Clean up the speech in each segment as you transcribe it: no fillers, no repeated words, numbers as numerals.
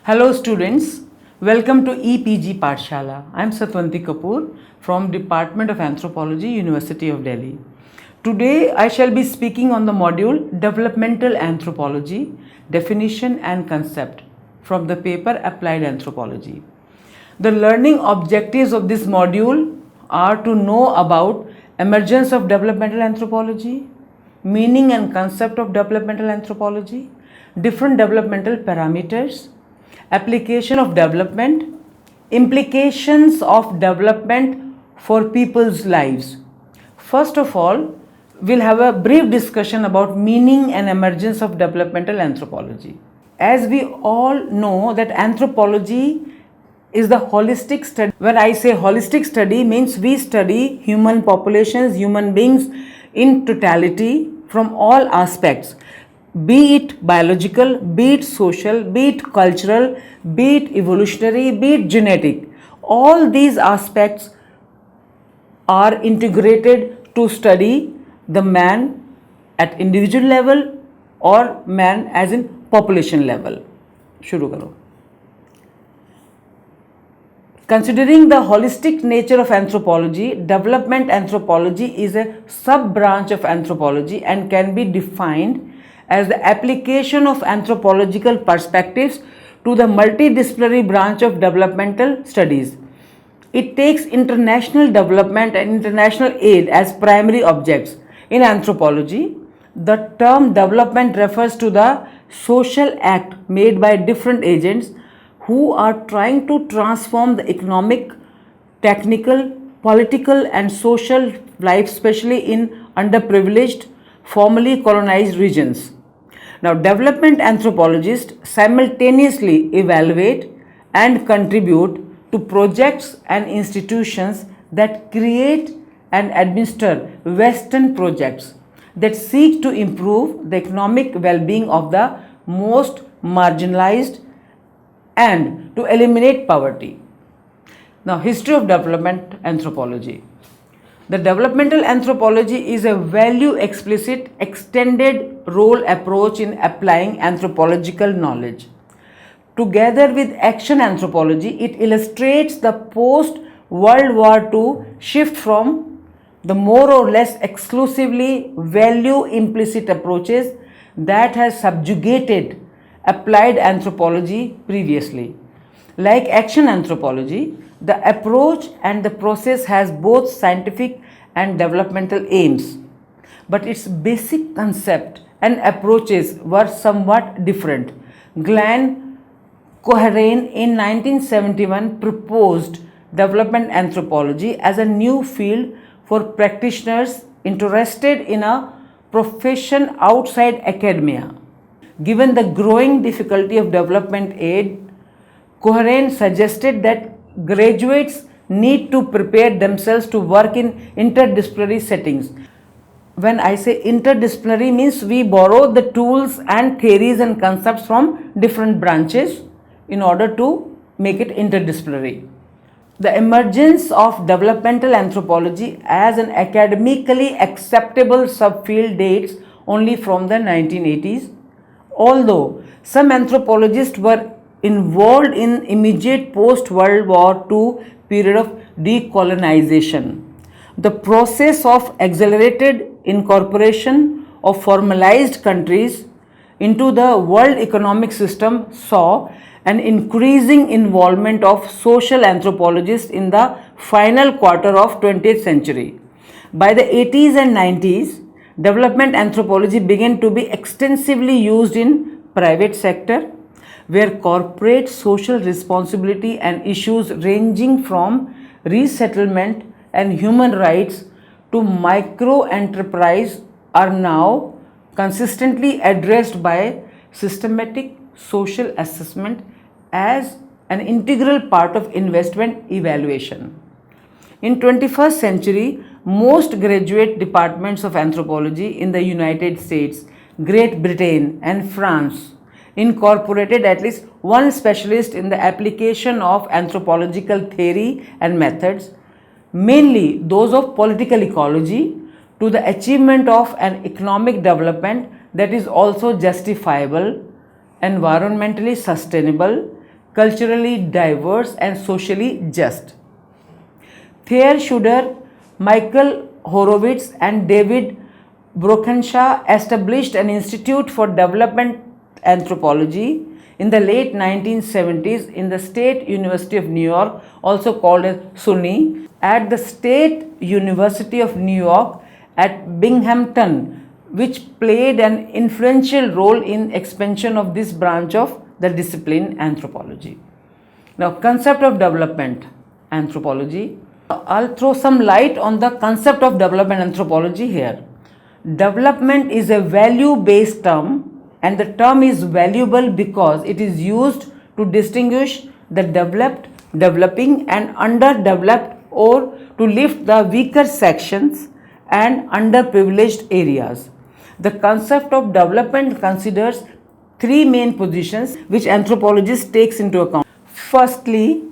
Hello students, welcome to EPG Pathshala. I am Satwanti Kapoor from Department of Anthropology, University of Delhi. Today I shall be speaking on the module Developmental Anthropology, Definition and Concept from the paper Applied Anthropology. The learning objectives of this module are to know about emergence of developmental anthropology, meaning and concept of developmental anthropology, different developmental parameters, application of development, implications of development for people's lives. First of all, we'll have a brief discussion about meaning and emergence of developmental anthropology. As we all know that anthropology is the holistic study. When I say holistic study, means we study human populations, human beings in totality from all aspects, be it biological, be it social, be it cultural, be it evolutionary, be it genetic. All these aspects are integrated to study the man at individual level or man as in population level. Shuru karo. Considering the holistic nature of anthropology, development anthropology is a sub-branch of anthropology and can be defined as the application of anthropological perspectives to the multidisciplinary branch of developmental studies. It takes international development and international aid as primary objects. In anthropology, the term development refers to the social act made by different agents who are trying to transform the economic, technical, political and social life, especially in underprivileged, formerly colonized regions. Now, development anthropologists simultaneously evaluate and contribute to projects and institutions that create and administer Western projects that seek to improve the economic well-being of the most marginalized and to eliminate poverty. Now, history of development anthropology. The developmental anthropology is a value explicit extended role approach in applying anthropological knowledge. Together with action anthropology, it illustrates the post World War II shift from the more or less exclusively value implicit approaches that has subjugated applied anthropology previously. Like action anthropology, the approach and the process has both scientific and developmental aims, but its basic concept and approaches were somewhat different. Glenn Cohran in 1971 proposed development anthropology as a new field for practitioners interested in a profession outside academia. Given the growing difficulty of development aid, Cohran suggested that graduates need to prepare themselves to work in interdisciplinary settings. When I say interdisciplinary, means we borrow the tools and theories and concepts from different branches in order to make it interdisciplinary. The emergence of developmental anthropology as an academically acceptable subfield dates only from the 1980s. Although some anthropologists were involved in immediate post-World War II period of decolonization, the process of accelerated incorporation of formalized countries into the world economic system saw an increasing involvement of social anthropologists in the final quarter of 20th century. By the 80s and 90s, development anthropology began to be extensively used in private sector, where corporate social responsibility and issues ranging from resettlement and human rights to micro enterprise are now consistently addressed by systematic social assessment as an integral part of investment evaluation. In 21st century, most graduate departments of anthropology in the United States, Great Britain and France incorporated at least one specialist in the application of anthropological theory and methods, mainly those of political ecology, to the achievement of an economic development that is also justifiable, environmentally sustainable, culturally diverse, and socially just. Thayer Schuder, Michael Horowitz, and David Brockenshaw established an Institute for Development Anthropology in the late 1970s in the State University of New York, also called as SUNY, at the State University of New York at Binghamton, which played an influential role in expansion of this branch of the discipline anthropology. Now, concept of development anthropology. I'll throw some light on the concept of development anthropology here. Development is a value-based term, and the term is valuable because it is used to distinguish the developed, developing, and underdeveloped, or to lift the weaker sections and underprivileged areas. The concept of development considers three main positions which anthropologists takes into account. Firstly,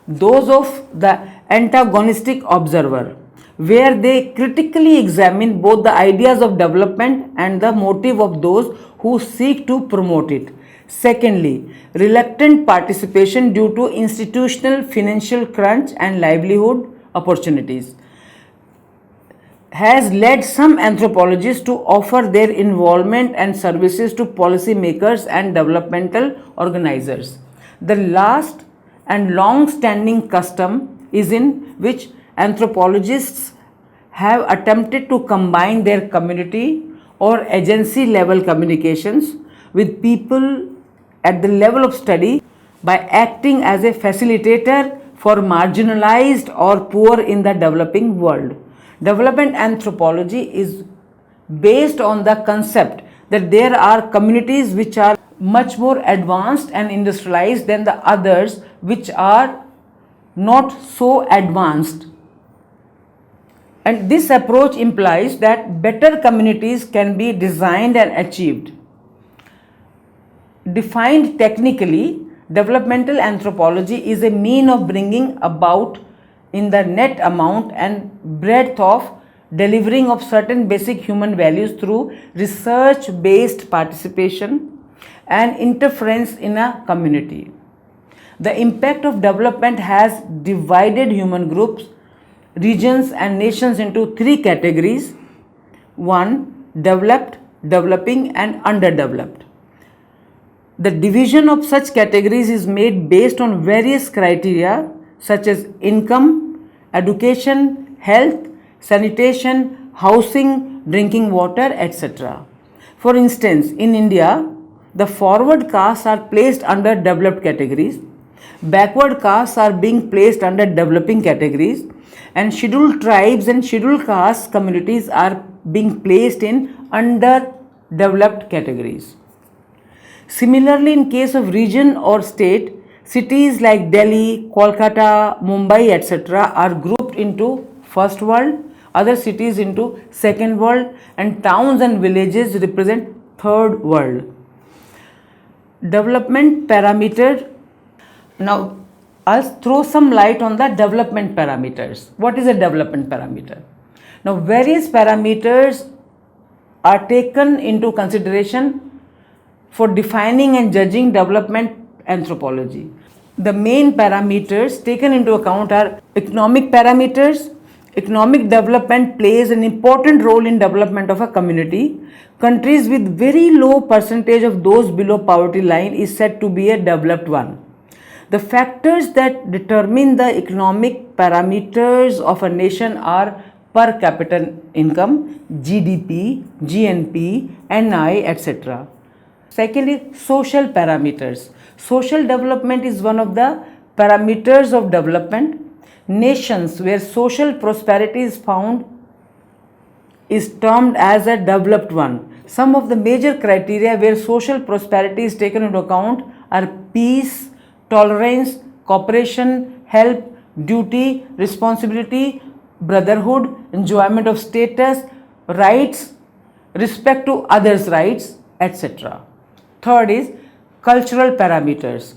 those of the antagonistic observer, where they critically examine both the ideas of development and the motive of those who seek to promote it. Secondly, reluctant participation due to institutional financial crunch and livelihood opportunities has led some anthropologists to offer their involvement and services to policymakers and developmental organizers. The last and long-standing custom is in which anthropologists have attempted to combine their community or agency level communications with people at the level of study by acting as a facilitator for marginalized or poor in the developing world. Development anthropology is based on the concept that there are communities which are much more advanced and industrialized than the others which are not so advanced. And this approach implies that better communities can be designed and achieved. Defined technically, developmental anthropology is a mean of bringing about in the net amount and breadth of delivering of certain basic human values through research-based participation and interference in a community. The impact of development has divided human groups, regions, and nations into three categories: 1. Developed, developing, and underdeveloped. The division of such categories is made based on various criteria such as income, education, health, sanitation, housing, drinking water, etc. For instance, in India, the forward castes are placed under developed categories, backward castes are being placed under developing categories, and scheduled tribes and scheduled caste communities are being placed in underdeveloped categories. Similarly, in case of region or state, cities like Delhi, Kolkata, Mumbai, etc. are grouped into first world, other cities into second world, and towns and villages represent third world. Development parameter. Now, I'll throw some light on the development parameters. What is a development parameter? Now, various parameters are taken into consideration for defining and judging development anthropology. The main parameters taken into account are economic parameters. Economic development plays an important role in development of a community. Countries with very low percentage of those below poverty line is said to be a developed one. The factors that determine the economic parameters of a nation are per capita income, GDP, GNP, NI, etc. Secondly, social parameters. Social development is one of the parameters of development. Nations where social prosperity is found is termed as a developed one. Some of the major criteria where social prosperity is taken into account are peace, tolerance, cooperation, help, duty, responsibility, brotherhood, enjoyment of status, rights, respect to others' rights, etc. Third is cultural parameters.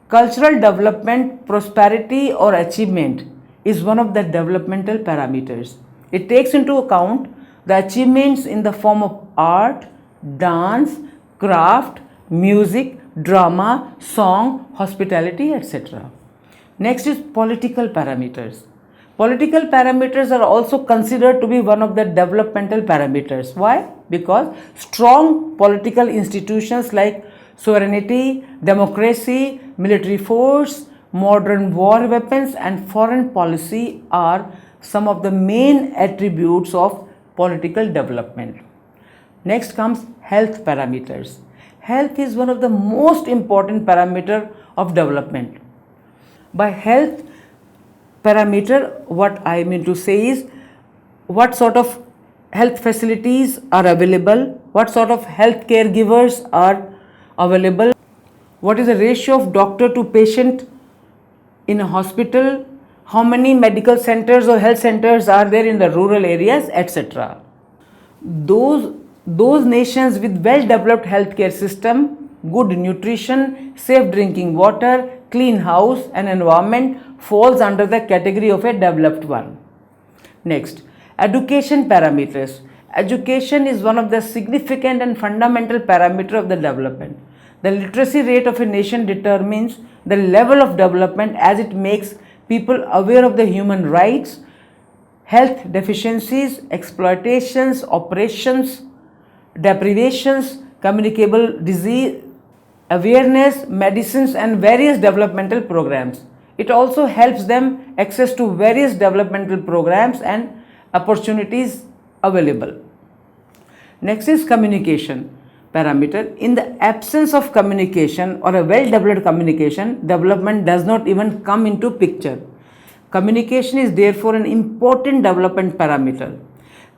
Cultural development, prosperity or achievement is one of the developmental parameters. It takes into account the achievements in the form of art, dance, craft, music, drama, song, hospitality, etc. Next is political parameters. Political parameters are also considered to be one of the developmental parameters. Why? Because strong political institutions like sovereignty, democracy, military force, modern war weapons, and foreign policy are some of the main attributes of political development. Next comes health parameters. Health is one of the most important parameter of development. By health parameter, what I mean to say is what sort of health facilities are available, what sort of health caregivers are available, what is the ratio of doctor to patient in a hospital, how many medical centers or health centers are there in the rural areas, etc. Those nations with well developed healthcare system, good nutrition, safe drinking water, clean house and environment falls under the category of a developed one. Next, education parameters. Education is one of the significant and fundamental parameter of the development. The literacy rate of a nation determines the level of development as it makes people aware of the human rights, health deficiencies, exploitations, oppressions, deprivations, communicable disease, awareness, medicines and various developmental programs. It also helps them access to various developmental programs and opportunities available. Next is communication parameter. In the absence of communication or a well-developed communication, development does not even come into picture. Communication is therefore an important development parameter.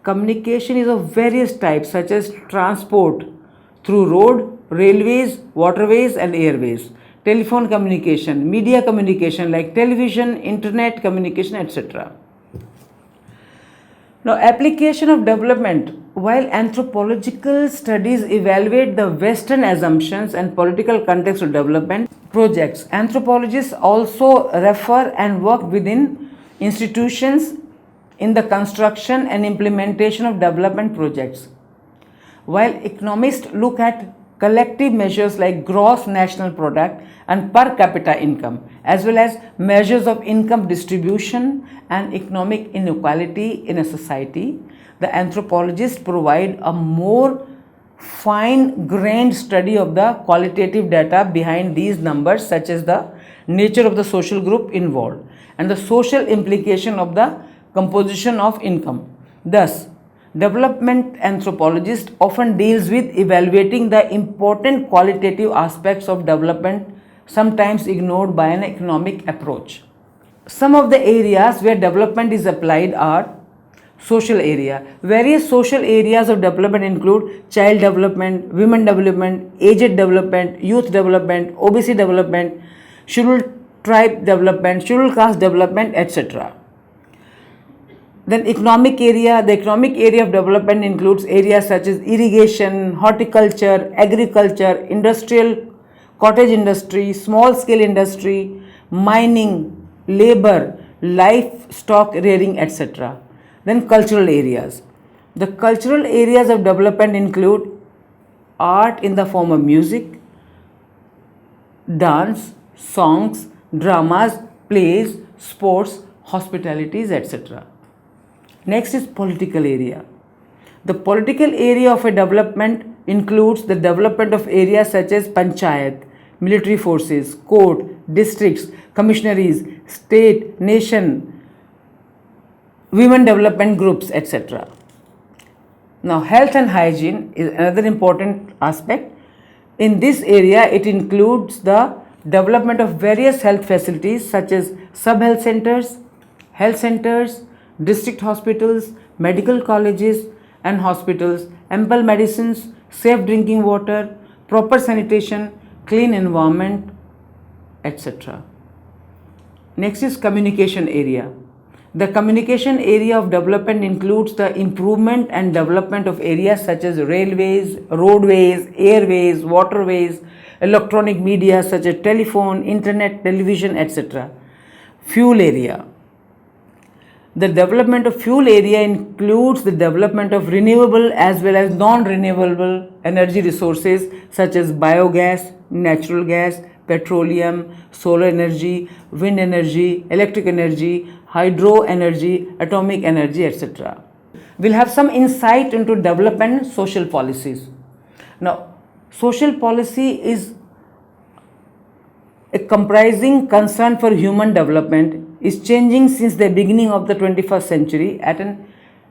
Communication is of various types such as transport through road, railways, waterways and airways, telephone communication, media communication like television, internet communication, etc. Now, application of development. While anthropological studies evaluate the Western assumptions and political context of development projects, anthropologists also refer and work within institutions in the construction and implementation of development projects. While economists look at collective measures like gross national product and per capita income, as well as measures of income distribution and economic inequality in a society, the anthropologists provide a more fine-grained study of the qualitative data behind these numbers, such as the nature of the social group involved and the social implication of the composition of income. Thus, development anthropologist often deals with evaluating the important qualitative aspects of development, sometimes ignored by an economic approach. Some of the areas where development is applied are social area. Various social areas of development include child development, women development, aged development, youth development, obesity development, scheduled tribe development, scheduled caste development, etc. Then economic area. The economic area of development includes areas such as irrigation, horticulture, agriculture, industrial, cottage industry, small scale industry, mining, labor, livestock rearing, etc. Then cultural areas. The cultural areas of development include art in the form of music, dance, songs, dramas, plays, sports, hospitalities, etc. Next is political area. The political area of a development includes the development of areas such as panchayat, military forces, court, districts, commissionaries, state, nation, women development groups, etc. Now, health and hygiene is another important aspect. In this area, it includes the development of various health facilities such as sub-health centers, district hospitals, medical colleges and hospitals, ample medicines, safe drinking water, proper sanitation, clean environment, etc. Next is communication area. The communication area of development includes the improvement and development of areas such as railways, roadways, airways, waterways, electronic media such as telephone, internet, television, etc. Fuel area. The development of fuel area includes the development of renewable as well as non-renewable energy resources such as biogas, natural gas, petroleum, solar energy, wind energy, electric energy, hydro energy, atomic energy, etc. We'll have some insight into development and social policies. Now, social policy is a comprising concern for human development is changing since the beginning of the 21st century at an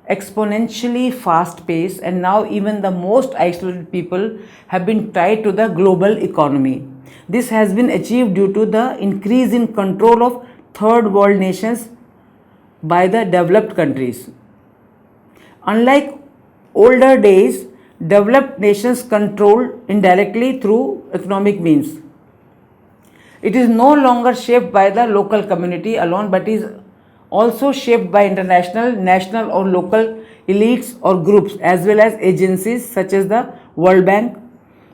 exponentially fast pace, and now even the most isolated people have been tied to the global economy. This has been achieved due to the increase in control of third world nations by the developed countries. Unlike older days, developed nations controlled indirectly through economic means. It is no longer shaped by the local community alone, but is also shaped by international, national or local elites or groups, as well as agencies such as the World Bank,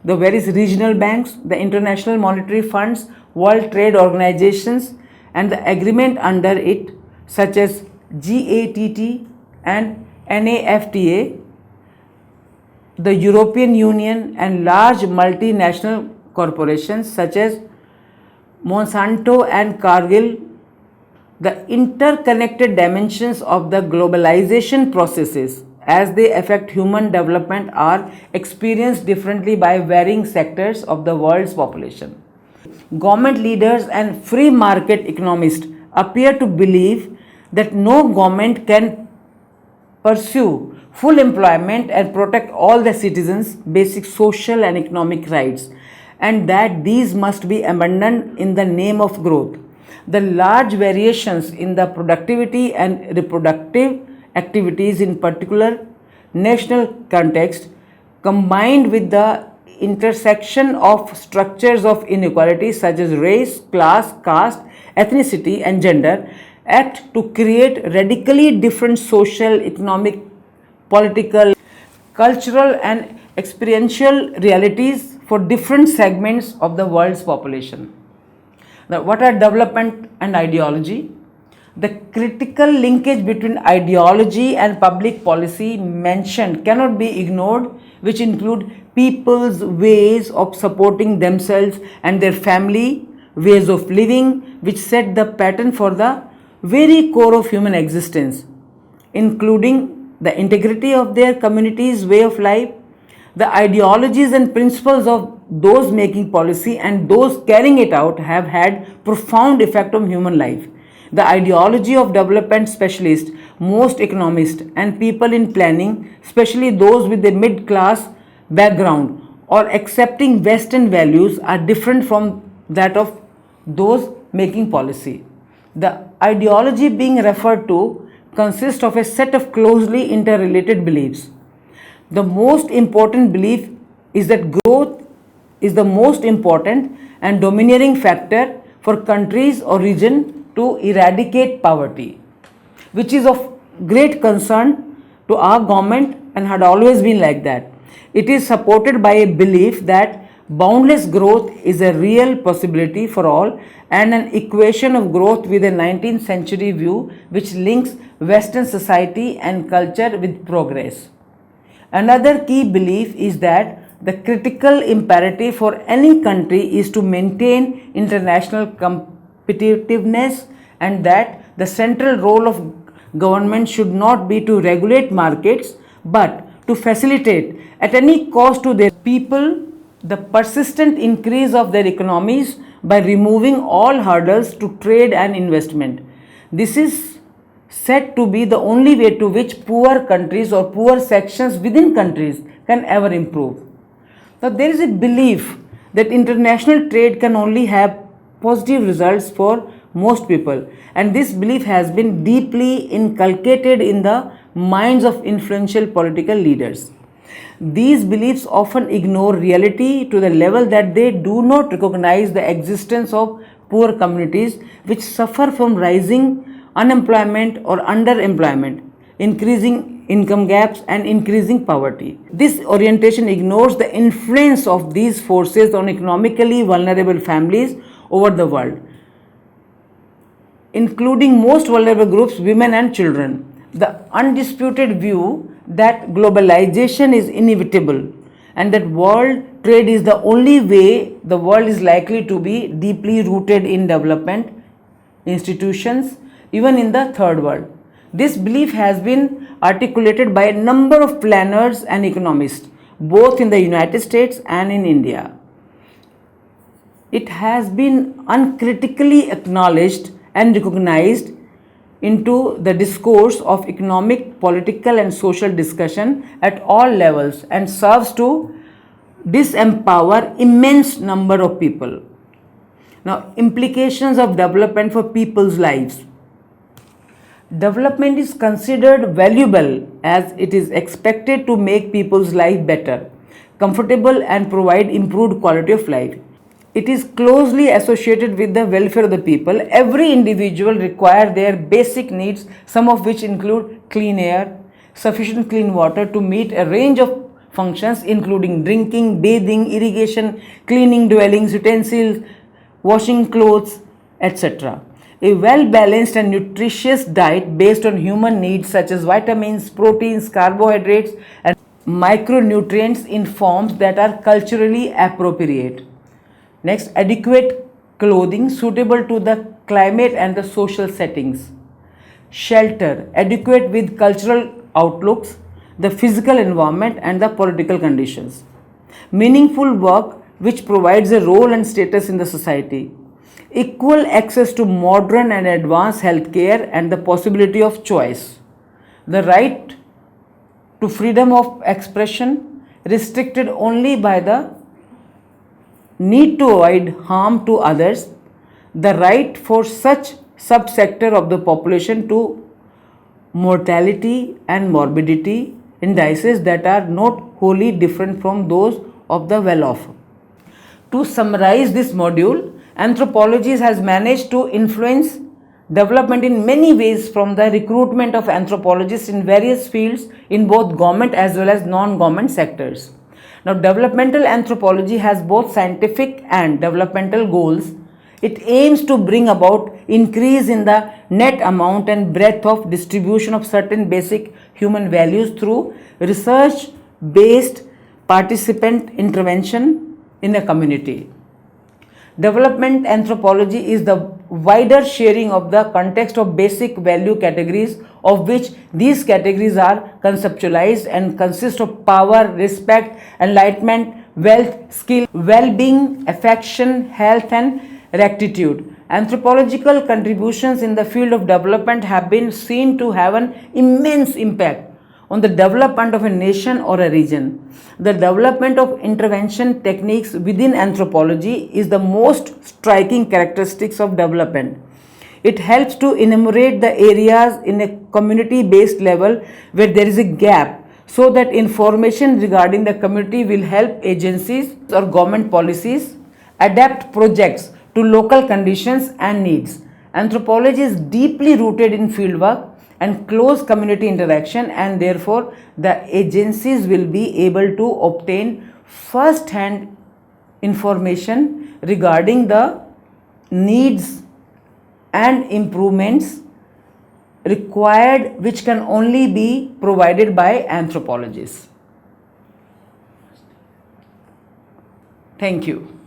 the various regional banks, the International Monetary Funds, World Trade Organizations, and the agreement under it such as GATT and NAFTA, the European Union, and large multinational corporations such as Monsanto and Cargill. The interconnected dimensions of the globalization processes as they affect human development are experienced differently by varying sectors of the world's population. Government leaders and free market economists appear to believe that no government can pursue full employment and protect all the citizens' basic social and economic rights, and that these must be abandoned in the name of growth. The large variations in the productivity and reproductive activities in particular national context, combined with the intersection of structures of inequality such as race, class, caste, ethnicity, and gender, act to create radically different social, economic, political, cultural, and experiential realities for different segments of the world's population. Now, what are development and ideology? The critical linkage between ideology and public policy mentioned cannot be ignored, which include people's ways of supporting themselves and their family, ways of living, which set the pattern for the very core of human existence, including the integrity of their community's way of life. The ideologies and principles of those making policy and those carrying it out have had profound effect on human life. The ideology of development specialists, most economists, and people in planning, especially those with a mid-class background or accepting Western values, are different from that of those making policy. The ideology being referred to consists of a set of closely interrelated beliefs. The most important belief is that growth is the most important and domineering factor for countries or region to eradicate poverty, which is of great concern to our government and had always been like that. It is supported by a belief that boundless growth is a real possibility for all and an equation of growth with a 19th century view which links Western society and culture with progress. Another key belief is that the critical imperative for any country is to maintain international competitiveness and that the central role of government should not be to regulate markets but to facilitate at any cost to their people the persistent increase of their economies by removing all hurdles to trade and investment. This is said to be the only way to which poor countries or poor sections within countries can ever improve. Now, there is a belief that international trade can only have positive results for most people, and this belief has been deeply inculcated in the minds of influential political leaders. These beliefs often ignore reality to the level that they do not recognize the existence of poor communities which suffer from rising unemployment or underemployment, increasing income gaps, and increasing poverty. This orientation ignores the influence of these forces on economically vulnerable families over the world. including most vulnerable groups, women and children. The undisputed view that globalization is inevitable and that world trade is the only way the world is likely to be deeply rooted in development institutions, even in the third world. This belief has been articulated by a number of planners and economists, both in the United States and in India. It has been uncritically acknowledged and recognized into the discourse of economic, political, and social discussion at all levels and serves to disempower immense number of people. Now, implications of development for people's lives. Development is considered valuable as it is expected to make people's life better, comfortable, and provide improved quality of life. It is closely associated with the welfare of the people. Every individual requires their basic needs, some of which include clean air, sufficient clean water to meet a range of functions including drinking, bathing, irrigation, cleaning dwellings, utensils, washing clothes, etc. A well-balanced and nutritious diet based on human needs such as vitamins, proteins, carbohydrates, and micronutrients in forms that are culturally appropriate. Next, adequate clothing suitable to the climate and the social settings. Shelter, adequate with cultural outlooks, the physical environment, and the political conditions. Meaningful work which provides a role and status in the society. Equal access to modern and advanced healthcare and the possibility of choice. The right to freedom of expression restricted only by the need to avoid harm to others, the right for such subsector of the population to mortality and morbidity indices that are not wholly different from those of the well-off. To summarize this module, anthropology has managed to influence development in many ways, from the recruitment of anthropologists in various fields in both government as well as non-government sectors. Now, developmental anthropology has both scientific and developmental goals. It aims to bring about increase in the net amount and breadth of distribution of certain basic human values through research-based participant intervention in a community. Development anthropology is the wider sharing of the context of basic value categories, of which these categories are conceptualized and consist of power, respect, enlightenment, wealth, skill, well-being, affection, health, and rectitude. Anthropological contributions in the field of development have been seen to have an immense impact on the development of a nation or a region. The development of intervention techniques within anthropology is the most striking characteristics of development. It helps to enumerate the areas in a community-based level where there is a gap, so that information regarding the community will help agencies or government policies adapt projects to local conditions and needs. Anthropology is deeply rooted in fieldwork and close community interaction, and therefore the agencies will be able to obtain first-hand information regarding the needs and improvements required, which can only be provided by anthropologists. Thank you.